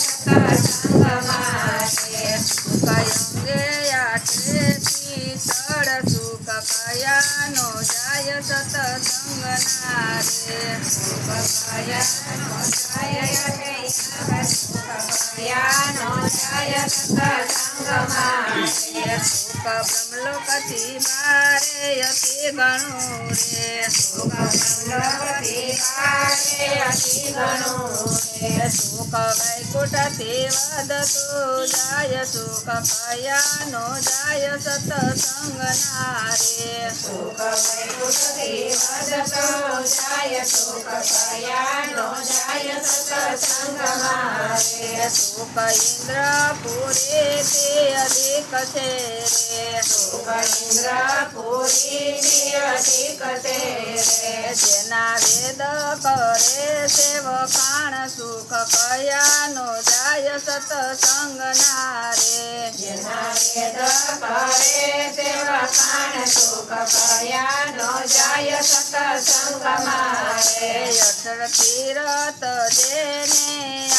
સત્સંગ મારે અંગે આઠેથી ચડ સુખ કયાનો જાય સત્સંગ નારે સુખ બ્રહ્મલોકથી બારે અતિ ગણું રે સુખ વૈકુંઠથી વધતું જાય સુખ કયાનો જાય સત્સંગ નારે સુખ ઇન્દ્રપુરી તે અધિક છે રે જેના વેદ કરે સેવખાણ સુખ કયાનો જાય સત્સંગ નારે અક્ષર તીરથ જેને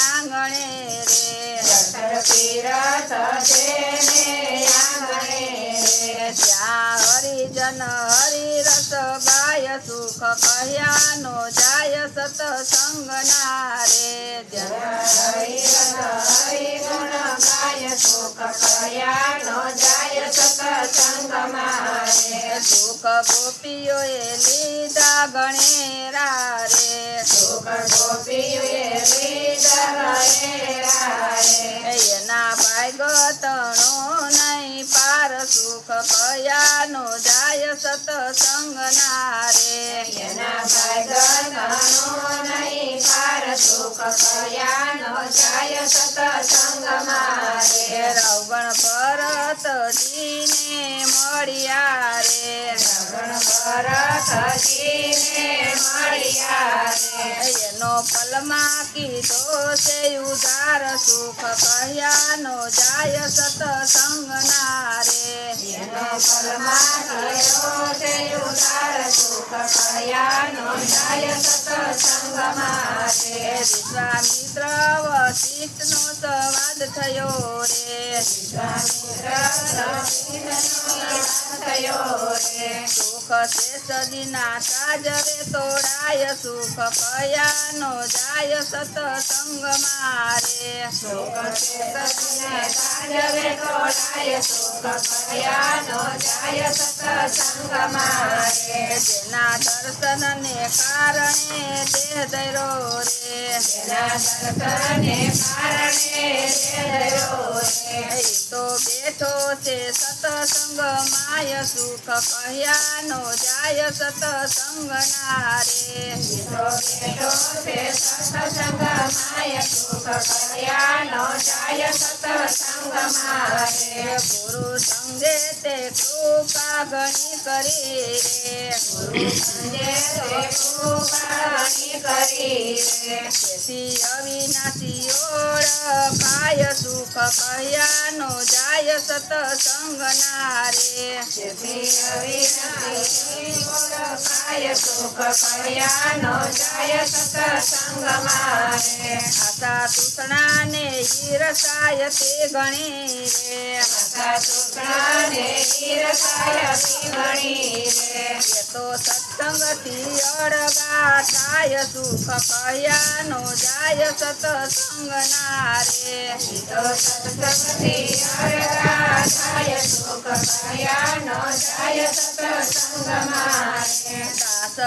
આંગણે ત્યાં હરિજન હરિરસ ગાય સુખ કયાનો જાય સત્સંગ નારે સુખ ગોપીઓએ લીધા ગણેરા રે એના ભાગતણો નહીં પાર સુખ કયાનો જાય સત્સંગ નારે રવણ ભરતજીને મળ્યા રે એનો પલમાં કીધો છે ઉધાર સુખ કયાનો જાય સત્સંગ નારે વિશ્વામિત્ર વશિષ્ઠનો સંવાદ થયો રે સુખ શેષજીના સાજવે તોડાય સુખ કયાનો જાય સત્સંગ મારે જેના દર્શનને કારણે દેહ ધર્યો રે તો બેઠો છે સત્સંગ માય સુખ કયાનો જાય સત્સંગ નારે ગુરુ સંગે તે કૃપા ઘણી કરી રે તેથી અવિનાશી ઓળખાય સુખ કયાનો જાય સત્સંગ નારે આશા તૃષ્ણાને ઈર્ષાય તે ગણી રે તો સત્સંગથી અળગા થાય સુખ કયાનો જાય સત્સંગ નારે દાસ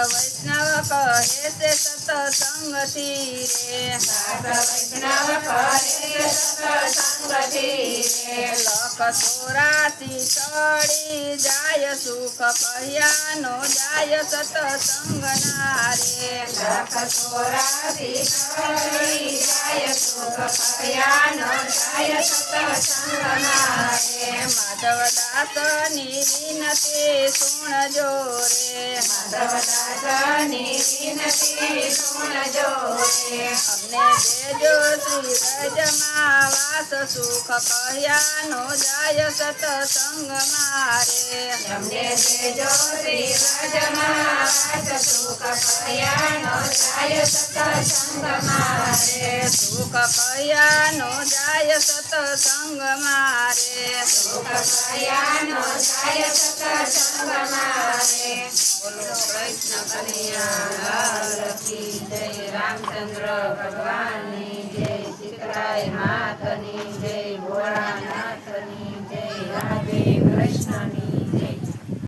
વૈષ્ણવ કહે છે સત્સંગથી રે લખ 84 ચડી જાય સુખ કયાનો જાય સત્સંગ નારે માધવદાસની વિનતી સુણજો રે અમને દેજો શ્રી વ્રજમાં વાસ સુખ કયાનો જાય સત્સંગ મારે વાસ સુખ કયાનો જાય સત્સંગમાં રે સુખ કયાનો જાય સત્સંગમાં રે સુખ કયાનો જાય સત્સંગમાં રે બોલો કૃષ્ણ કનૈયા લાલ કી જય રામચંદ્ર ભગવાનની જય સીતરાય માતની જય ભોળાનાથની જય રાધે કૃષ્ણની